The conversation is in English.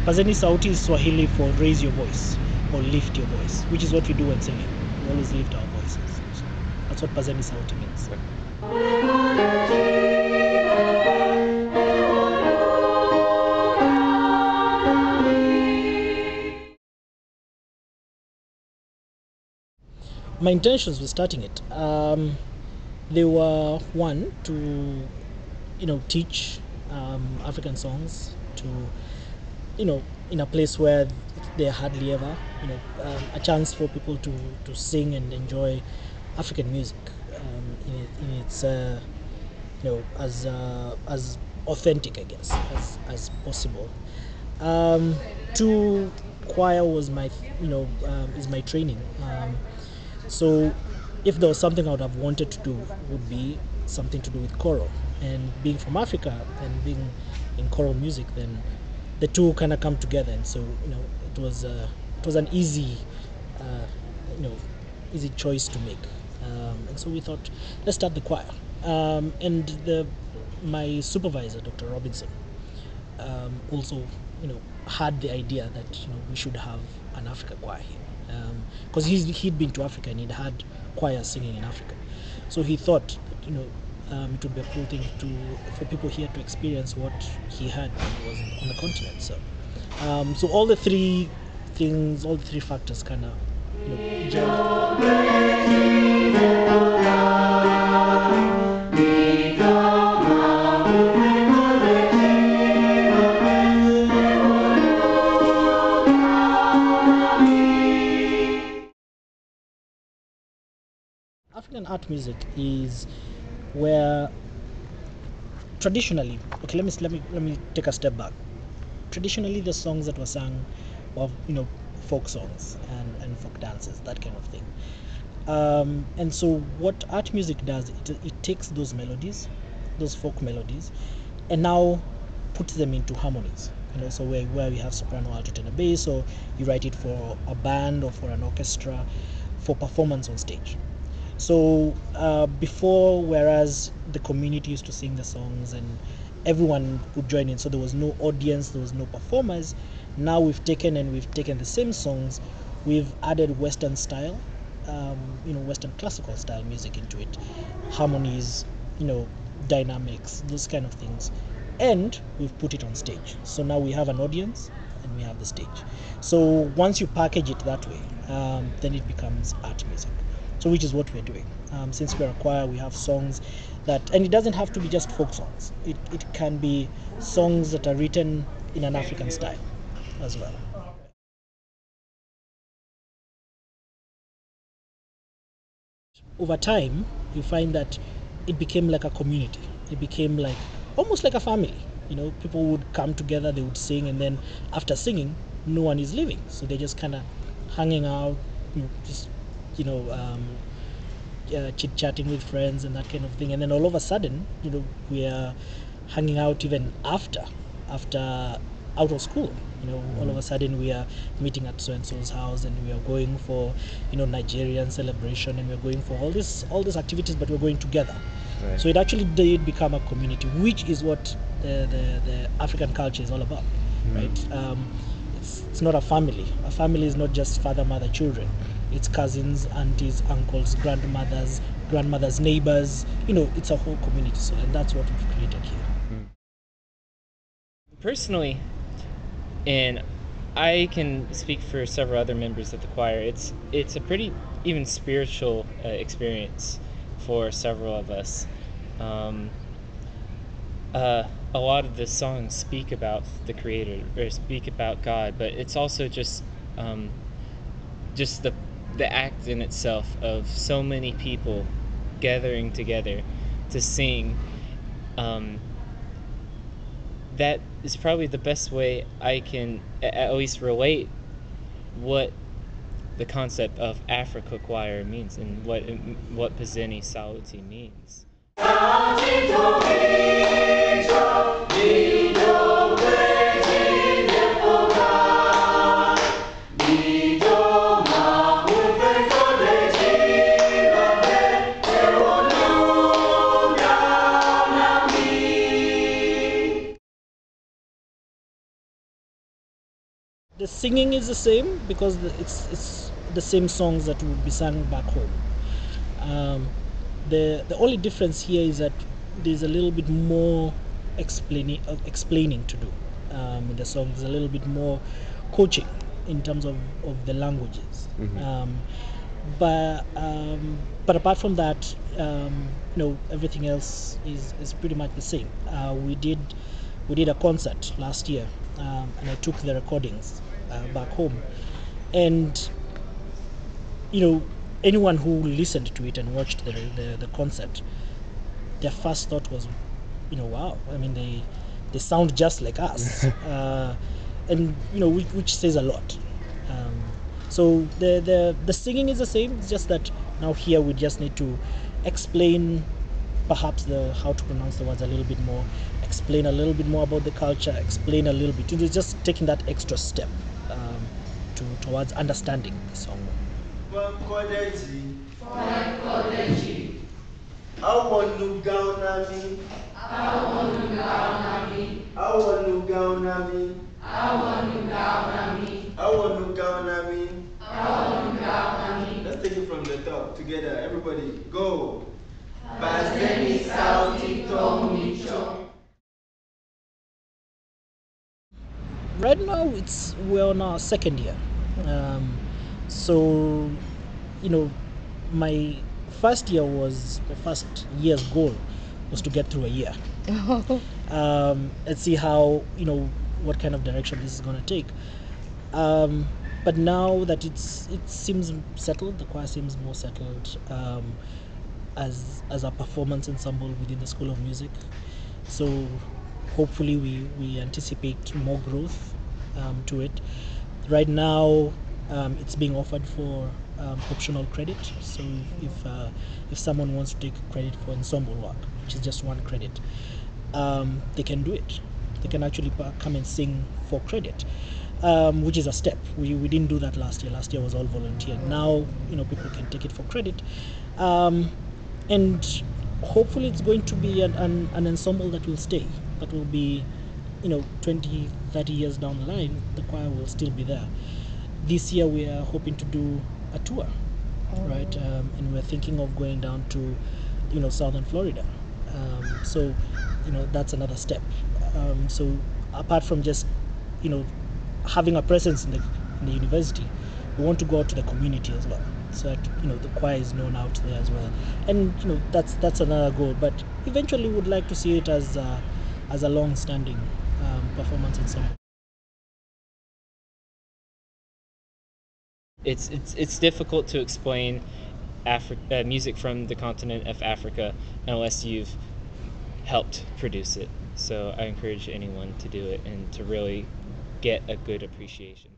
Pazeni Sauti is Swahili for raise your voice or lift your voice, which is what we do when singing. We always lift our voices. So that's what Pazeni Sauti means. My intentions with starting it, they were one to, teach African songs to, in a place where they're hardly ever, a chance for people to sing and enjoy African music in its, as authentic, I guess, as possible. Two, choir was my, is my training. So if there was something I would have wanted to do, would be something to do with choral. And being from Africa and being in choral music, then the two kind of come together. And so it was an easy easy choice to make. And so we thought, let's start the choir. And my supervisor, Dr. Robinson, also had the idea that we should have an Africa choir here, because he'd been to Africa and he'd had choirs singing in Africa. So he thought that, it would be a cool thing for people here to experience what he had when he was on the continent. So all the three things, all the three factors kind of African art music is where traditionally, okay, let me take a step back. Traditionally, the songs that were sung were folk songs and folk dances, that kind of thing. And so what art music does, it takes those melodies, those folk melodies, and now puts them into harmonies. So where we have soprano, alto, tenor, bass, or you write it for a band or for an orchestra for performance on stage. So before, whereas the community used to sing the songs and everyone would join in, so there was no audience, there was no performers. Now we've taken the same songs, we've added Western style, Western classical style music into it, harmonies, dynamics, those kind of things, and we've put it on stage. So now we have an audience and we have the stage. So once you package it that way, then it becomes art music. So which is what we're doing. Since we're a choir, we have songs that, and it doesn't have to be just folk songs. It can be songs that are written in an African style as well. Over time, you find that it became like a community. It became like almost like a family. People would come together, they would sing, and then after singing, no one is leaving. So they're just kind of hanging out, just chit-chatting with friends and that kind of thing. And then all of a sudden, we are hanging out even after out of school. All of a sudden we are meeting at so-and-so's house, and we are going for Nigerian celebration, and we're going for all these activities, but we're going together. Right. So it actually did become a community, which is what the African culture is all about. Right? It's not a family. A family is not just father, mother, children. It's cousins, aunties, uncles, grandmothers, neighbors. It's a whole community. So, and that's what we've created here. Personally, and I can speak for several other members of the choir, it's a pretty even spiritual experience for several of us. A lot of the songs speak about the Creator or speak about God, but it's also just the act in itself of so many people gathering together to sing. That is probably the best way I can at least relate what the concept of Africa choir means and what Pazeni Sauti means. singing is the same because it's the same songs that would be sung back home. Um, the only difference here is that there's a little bit more explaining to do in the song. There's a little bit more coaching in terms of the languages. But apart from that, everything else is pretty much the same. We did a concert last year, and I took the recordings back home, and anyone who listened to it and watched the concert, their first thought was, wow. I mean, they sound just like us, and which says a lot. So the singing is the same. It's just that now here we just need to explain perhaps how to pronounce the words a little bit more, explain a little bit more about the culture, explain a little bit. It's just taking that extra step towards understanding the song. Let's take it from the top together. Everybody, go. Pazeni, Sauti, Right now, we're on our second year. So, my first year's goal was to get through a year. Let's see how, what kind of direction this is going to take. But now that it seems settled, the choir seems more settled as a performance ensemble within the School of Music. So hopefully we anticipate more growth to it. Right now, it's being offered for optional credit. So if someone wants to take credit for ensemble work, which is just one credit, they can do it. They can actually come and sing for credit, which is a step. We didn't do that last year. Last year was all volunteer. Now people can take it for credit, and hopefully it's going to be an ensemble that will stay. That will be 20, 30 years down the line, the choir will still be there. This year we are hoping to do a tour, right? And we're thinking of going down to southern Florida. So that's another step. So apart from just having a presence in the university, we want to go out to the community as well, so that the choir is known out there as well. And that's another goal. But eventually, would like to see it as a long-standing performance ensemble. It's difficult to explain music from the continent of Africa unless you've helped produce it. So I encourage anyone to do it and to really get a good appreciation.